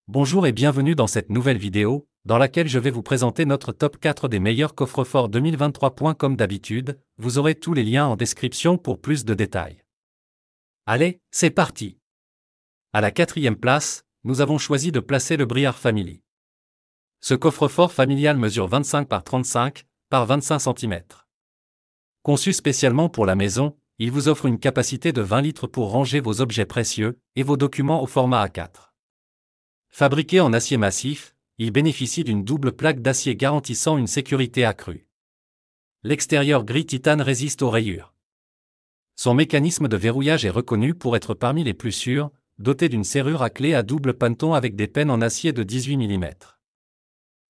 Bonjour et bienvenue dans cette nouvelle vidéo, dans laquelle je vais vous présenter notre top 4 des meilleurs coffres-forts 2023. Comme d'habitude, vous aurez tous les liens en description pour plus de détails. Allez, c'est parti! À la 4e place, nous avons choisi de placer le Briar Family. Ce coffre-fort familial mesure 25 par 35 par 25 cm. Conçu spécialement pour la maison, il vous offre une capacité de 20 litres pour ranger vos objets précieux et vos documents au format A4. Fabriqué en acier massif, il bénéficie d'une double plaque d'acier garantissant une sécurité accrue. L'extérieur gris titane résiste aux rayures. Son mécanisme de verrouillage est reconnu pour être parmi les plus sûrs, doté d'une serrure à clé à double panneton avec des pennes en acier de 18 mm.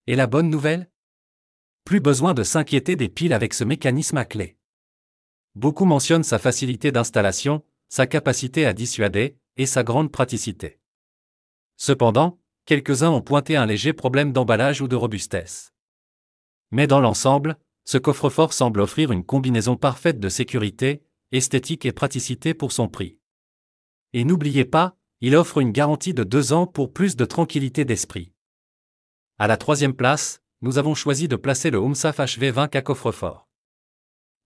Et la bonne nouvelle? Plus besoin de s'inquiéter des piles avec ce mécanisme à clé. Beaucoup mentionnent sa facilité d'installation, sa capacité à dissuader, et sa grande praticité. Cependant, quelques-uns ont pointé un léger problème d'emballage ou de robustesse. Mais dans l'ensemble, ce coffre-fort semble offrir une combinaison parfaite de sécurité, esthétique et praticité pour son prix. Et n'oubliez pas, il offre une garantie de 2 ans pour plus de tranquillité d'esprit. À la 3e place, nous avons choisi de placer le HomeSafe HV20K coffre-fort.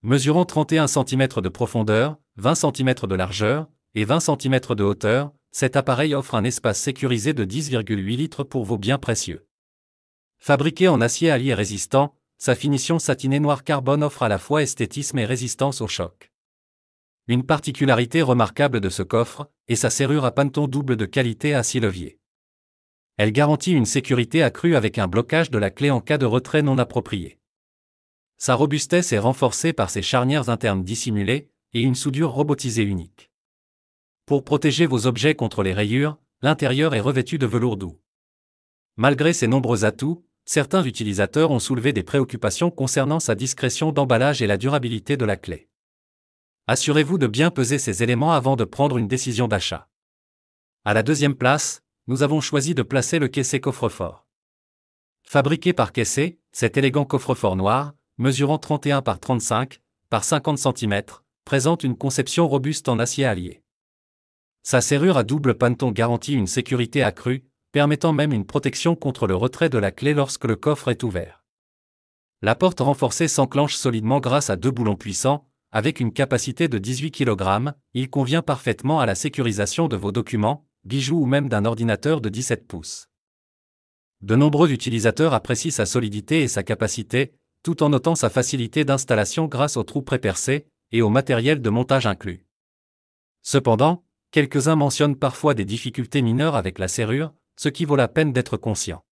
Mesurant 31 cm de profondeur, 20 cm de largeur et 20 cm de hauteur, cet appareil offre un espace sécurisé de 10,8 litres pour vos biens précieux. Fabriqué en acier allié résistant, sa finition satinée noir carbone offre à la fois esthétisme et résistance au choc. Une particularité remarquable de ce coffre est sa serrure à panneton double de qualité à 6 leviers. Elle garantit une sécurité accrue avec un blocage de la clé en cas de retrait non approprié. Sa robustesse est renforcée par ses charnières internes dissimulées et une soudure robotisée unique. Pour protéger vos objets contre les rayures, l'intérieur est revêtu de velours doux. Malgré ses nombreux atouts, certains utilisateurs ont soulevé des préoccupations concernant sa discrétion d'emballage et la durabilité de la clé. Assurez-vous de bien peser ces éléments avant de prendre une décision d'achat. À la 2e place, nous avons choisi de placer le Kessé coffre-fort. Fabriqué par Kessé, cet élégant coffre-fort noir, mesurant 31 par 35 par 50 cm, présente une conception robuste en acier allié. Sa serrure à double panneton garantit une sécurité accrue, permettant même une protection contre le retrait de la clé lorsque le coffre est ouvert. La porte renforcée s'enclenche solidement grâce à 2 boulons puissants, avec une capacité de 18 kg, il convient parfaitement à la sécurisation de vos documents, bijoux ou même d'un ordinateur de 17 pouces. De nombreux utilisateurs apprécient sa solidité et sa capacité, tout en notant sa facilité d'installation grâce aux trous prépercés et au matériel de montage inclus. Cependant, quelques-uns mentionnent parfois des difficultés mineures avec la serrure, ce qui vaut la peine d'être conscient.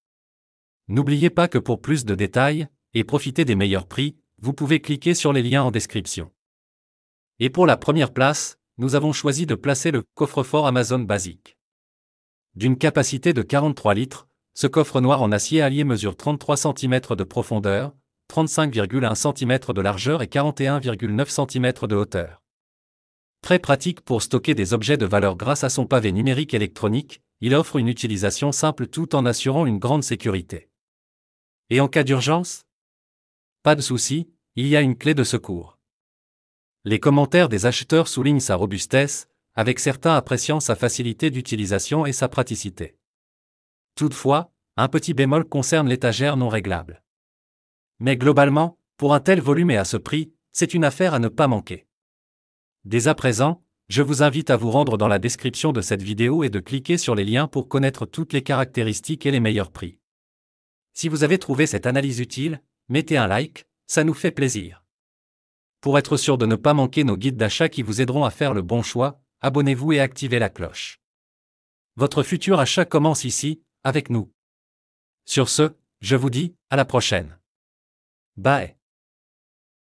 N'oubliez pas que pour plus de détails, et profiter des meilleurs prix, vous pouvez cliquer sur les liens en description. Et pour la première place, nous avons choisi de placer le coffre-fort Amazon Basic. D'une capacité de 43 litres, ce coffre noir en acier allié mesure 33 cm de profondeur, 35,1 cm de largeur et 41,9 cm de hauteur. Très pratique pour stocker des objets de valeur grâce à son pavé numérique électronique, il offre une utilisation simple tout en assurant une grande sécurité. Et en cas d'urgence? Pas de souci, il y a une clé de secours. Les commentaires des acheteurs soulignent sa robustesse, avec certains appréciant sa facilité d'utilisation et sa praticité. Toutefois, un petit bémol concerne l'étagère non réglable. Mais globalement, pour un tel volume et à ce prix, c'est une affaire à ne pas manquer. Dès à présent, je vous invite à vous rendre dans la description de cette vidéo et de cliquer sur les liens pour connaître toutes les caractéristiques et les meilleurs prix. Si vous avez trouvé cette analyse utile, mettez un like, ça nous fait plaisir. Pour être sûr de ne pas manquer nos guides d'achat qui vous aideront à faire le bon choix, abonnez-vous et activez la cloche. Votre futur achat commence ici, avec nous. Sur ce, je vous dis, à la prochaine. Bye.